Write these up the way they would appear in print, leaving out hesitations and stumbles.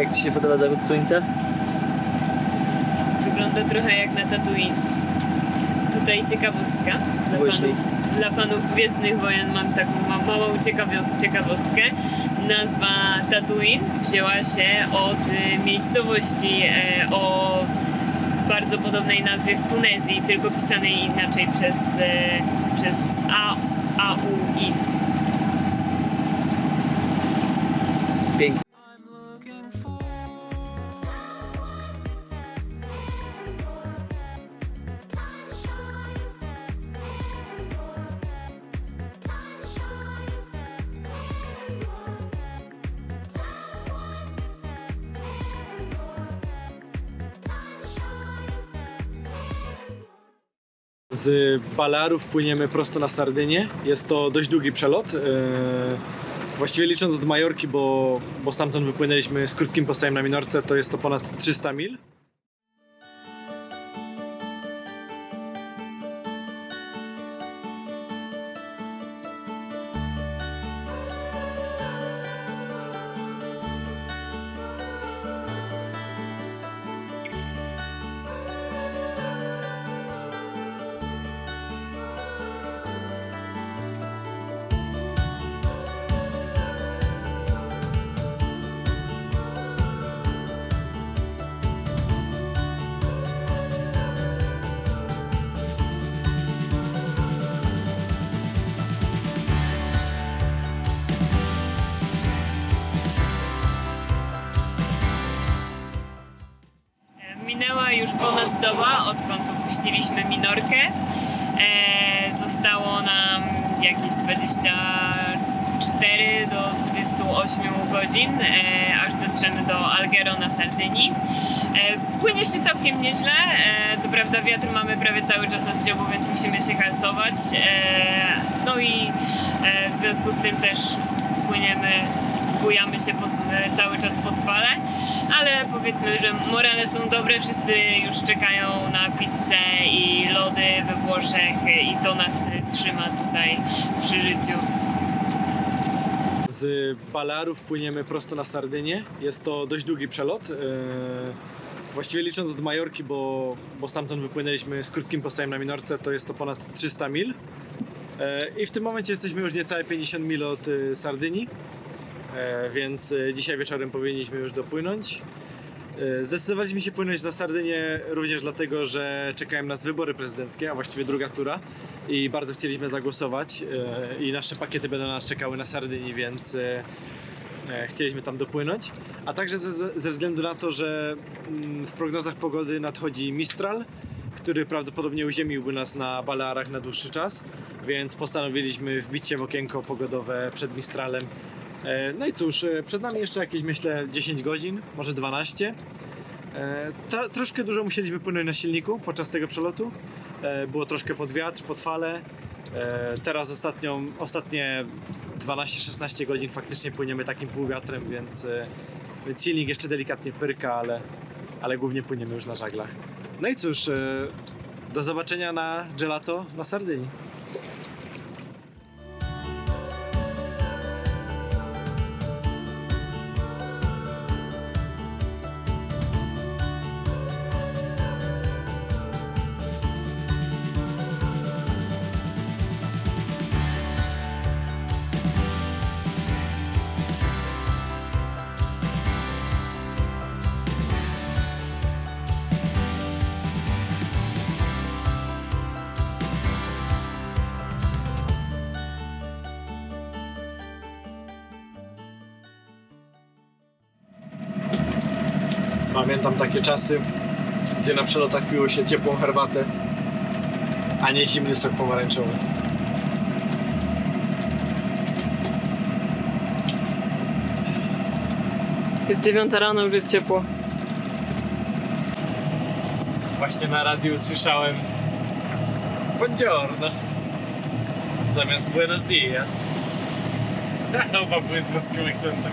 Jak Ci się podoba zachód słońca? Wygląda trochę jak na Tatooine. Tutaj ciekawostka Właśnie. dla fanów Gwiezdnych Wojen. Mam taką małą ciekawostkę. Nazwa Tatooine wzięła się od miejscowości o bardzo podobnej nazwie w Tunezji, tylko pisanej inaczej przez A-U-I. Pięknie. Z Balearów płyniemy prosto na Sardynię. Jest to dość długi przelot. Właściwie licząc od Majorki, bo stamtąd wypłynęliśmy z krótkim postojem na Minorce, to jest to ponad 300 mil. Minęła już ponad doba, odkąd opuściliśmy Minorkę. Zostało nam jakieś 24 do 28 godzin, aż dotrzemy do Alghero na Sardynii. Płynie się całkiem nieźle, co prawda wiatr mamy prawie cały czas od dziobu, więc musimy się halsować. No i w związku z tym też bujamy się cały czas pod fale, ale powiedzmy, że morale są dobre, wszyscy już czekają na pizzę i lody we Włoszech i to nas trzyma tutaj przy życiu. Z Balearów płyniemy prosto na Sardynię. Jest to dość długi przelot. Właściwie licząc od Majorki, bo stamtąd wypłynęliśmy z krótkim postojem na Minorce, to jest to ponad 300 mil. I w tym momencie jesteśmy już niecałe 50 mil od Sardynii, więc dzisiaj wieczorem powinniśmy już dopłynąć. Zdecydowaliśmy się płynąć na Sardynię również dlatego, że czekają nas wybory prezydenckie, a właściwie druga tura i bardzo chcieliśmy zagłosować i nasze pakiety będą nas czekały na Sardynii, więc chcieliśmy tam dopłynąć. A także ze względu na to, że w prognozach pogody nadchodzi Mistral, który prawdopodobnie uziemiłby nas na Balearach na dłuższy czas, więc postanowiliśmy wbić się w okienko pogodowe przed Mistralem. No i cóż, przed nami jeszcze jakieś, myślę, 10 godzin, może 12. Troszkę dużo musieliśmy płynąć na silniku podczas tego przelotu. Było troszkę pod wiatr, pod fale. Teraz ostatnie 12-16 godzin faktycznie płyniemy takim półwiatrem, więc silnik jeszcze delikatnie pyrka, ale głównie płyniemy już na żaglach. No i cóż, do zobaczenia na gelato na Sardynii. Pamiętam takie czasy, gdzie na przelotach piło się ciepłą herbatę, a nie zimny sok pomarańczowy. Jest 9 rano, już jest ciepło. Właśnie na radiu usłyszałem Buongiorno zamiast Buenos Dias. Oba były z włoskim akcentem.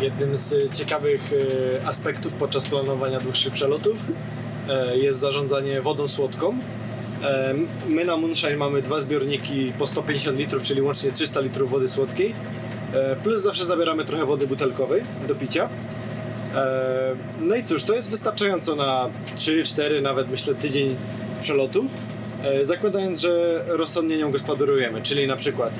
Jednym z ciekawych aspektów podczas planowania dłuższych przelotów jest zarządzanie wodą słodką. My na Moonshine mamy 2 zbiorniki po 150 litrów, czyli łącznie 300 litrów wody słodkiej. Plus zawsze zabieramy trochę wody butelkowej do picia. No i cóż, to jest wystarczająco na 3-4, nawet myślę tydzień przelotu. Zakładając, że rozsądnie nią gospodarujemy, czyli na przykład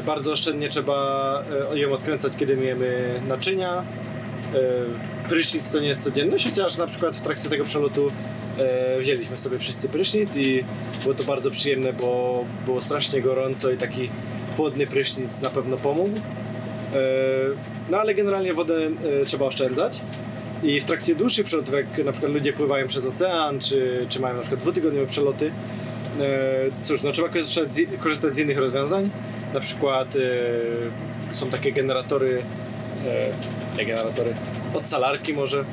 bardzo oszczędnie trzeba ją odkręcać, kiedy myjemy naczynia. Prysznic to nie jest codzienność, chociaż na przykład w trakcie tego przelotu wzięliśmy sobie wszyscy prysznic i było to bardzo przyjemne, bo było strasznie gorąco i taki chłodny prysznic na pewno pomógł. No ale generalnie wodę trzeba oszczędzać i w trakcie dłuższych przelotów, jak na przykład ludzie pływają przez ocean, czy mają na przykład 2-tygodniowe przeloty, cóż, no trzeba korzystać z innych rozwiązań. Na przykład są takie generatory, odsalarki może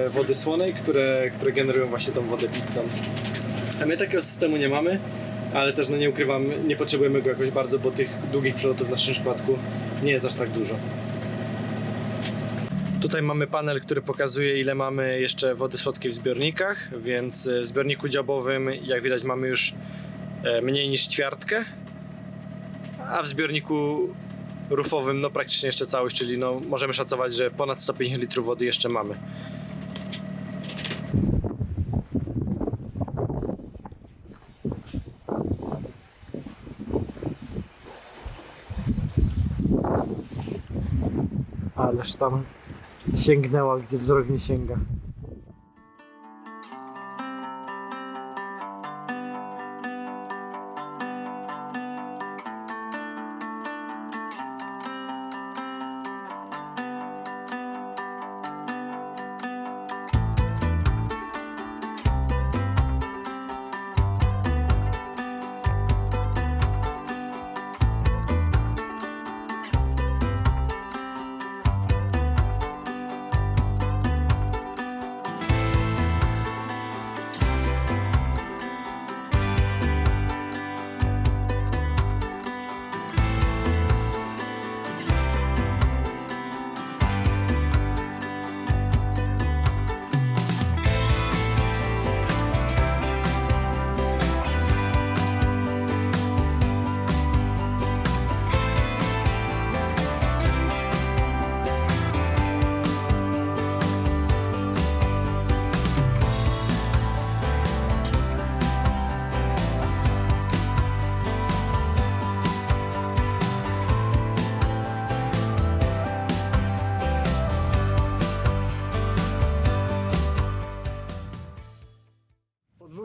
wody słonej, które generują właśnie tą wodę pitną. A my takiego systemu nie mamy, ale też no nie ukrywam, nie potrzebujemy go jakoś bardzo, bo tych długich przelotów w naszym przypadku nie jest aż tak dużo. Tutaj mamy panel, który pokazuje, ile mamy jeszcze wody słodkiej w zbiornikach, więc w zbiorniku dziobowym, jak widać, mamy już mniej niż ćwiartkę, a w zbiorniku rufowym no praktycznie jeszcze całość, czyli no możemy szacować, że ponad 150 litrów wody jeszcze mamy. Ależ tam sięgnęła, gdzie wzrok nie sięga.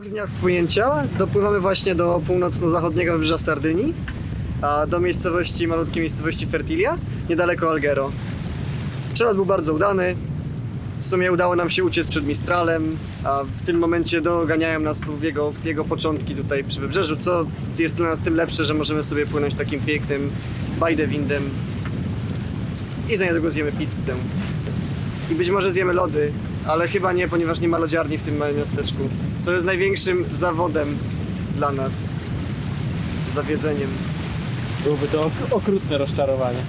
Dniach płynięcia dopływamy właśnie do północno-zachodniego wybrzeża Sardynii, a do malutkiej miejscowości Fertilia, niedaleko Alghero. Przelot był bardzo udany. W sumie udało nam się uciec przed Mistralem, a w tym momencie doganiają nas jego początki tutaj przy wybrzeżu, co jest dla nas tym lepsze, że możemy sobie płynąć takim pięknym bajdewindem i za niedługo zjemy pizzę. I być może zjemy lody, ale chyba nie, ponieważ nie ma lodziarni w tym małym miasteczku, co jest największym zawodem dla nas, zawiedzeniem. Byłoby to okrutne rozczarowanie.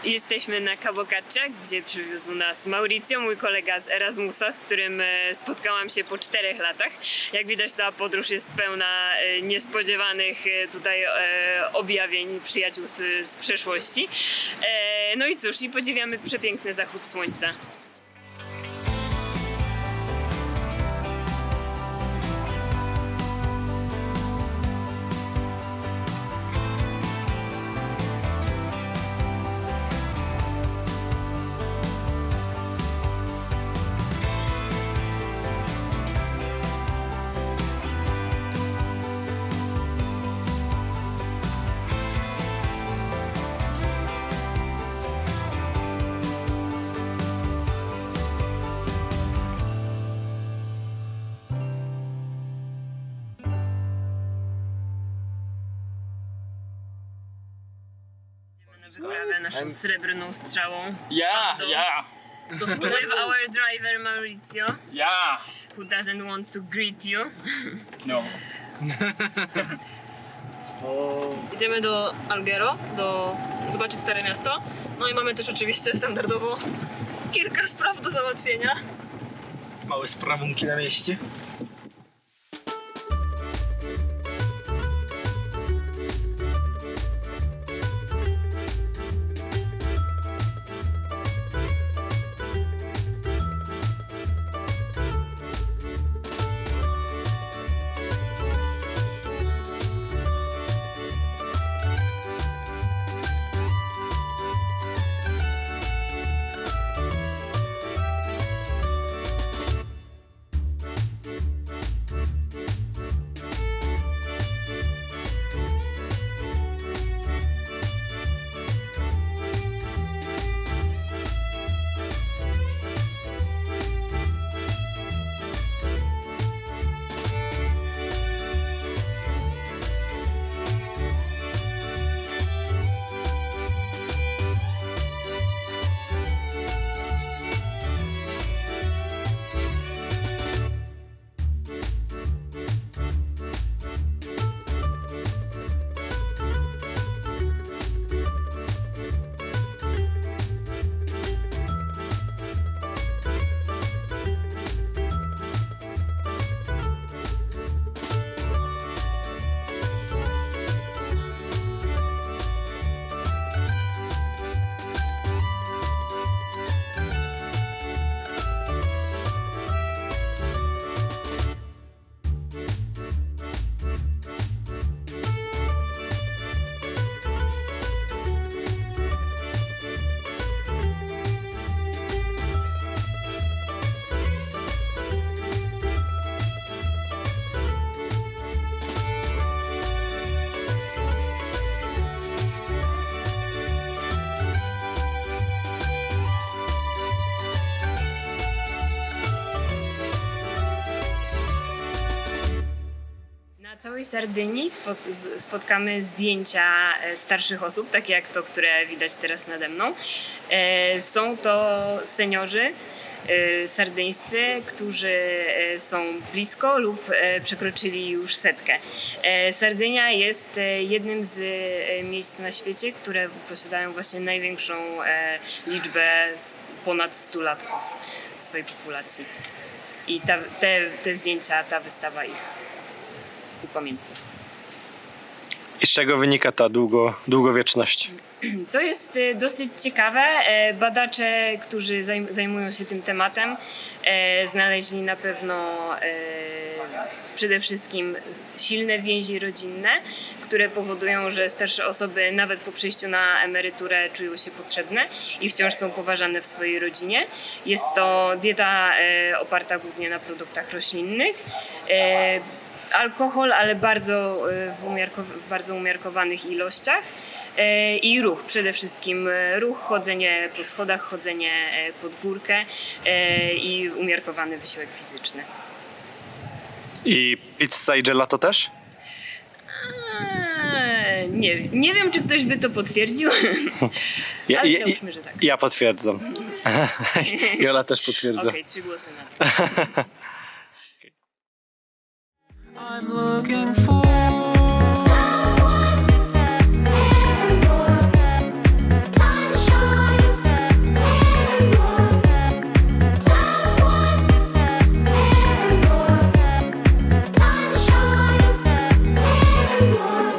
Jesteśmy na Cabo Cacha, gdzie przywiózł nas Mauricio, mój kolega z Erasmusa, z którym spotkałam się po 4 latach. Jak widać, ta podróż jest pełna niespodziewanych tutaj objawień przyjaciół z przeszłości. No i cóż, i podziwiamy przepiękny zachód słońca. Wyprawę naszą srebrną strzałą. Yeah, yeah, With our driver Mauricio, yeah. who doesn't want to greet you. No. Idziemy do Alghero, zobaczyć Stare Miasto. No i mamy też oczywiście standardowo kilka spraw do załatwienia. Małe sprawunki na mieście. Na całej Sardynii spotkamy zdjęcia starszych osób, takie jak to, które widać teraz nade mną. Są to seniorzy sardyńscy, którzy są blisko lub przekroczyli już 100. Sardynia jest jednym z miejsc na świecie, które posiadają właśnie największą liczbę ponad 100-latków w swojej populacji. I te zdjęcia, ta wystawa ich upamiętni. I z czego wynika ta długowieczność? To jest dosyć ciekawe. Badacze, którzy zajmują się tym tematem, znaleźli na pewno przede wszystkim silne więzi rodzinne, które powodują, że starsze osoby nawet po przejściu na emeryturę czują się potrzebne i wciąż są poważane w swojej rodzinie. Jest to dieta oparta głównie na produktach roślinnych. Alkohol, ale w bardzo umiarkowanych ilościach. I ruch, przede wszystkim ruch, chodzenie po schodach, chodzenie pod górkę i umiarkowany wysiłek fizyczny. I pizza i gelato też? Nie wiem, czy ktoś by to potwierdził, ale załóżmy, że tak. Ja potwierdzam. Jola też potwierdza. Okej, 3 głosy na to. I'm looking for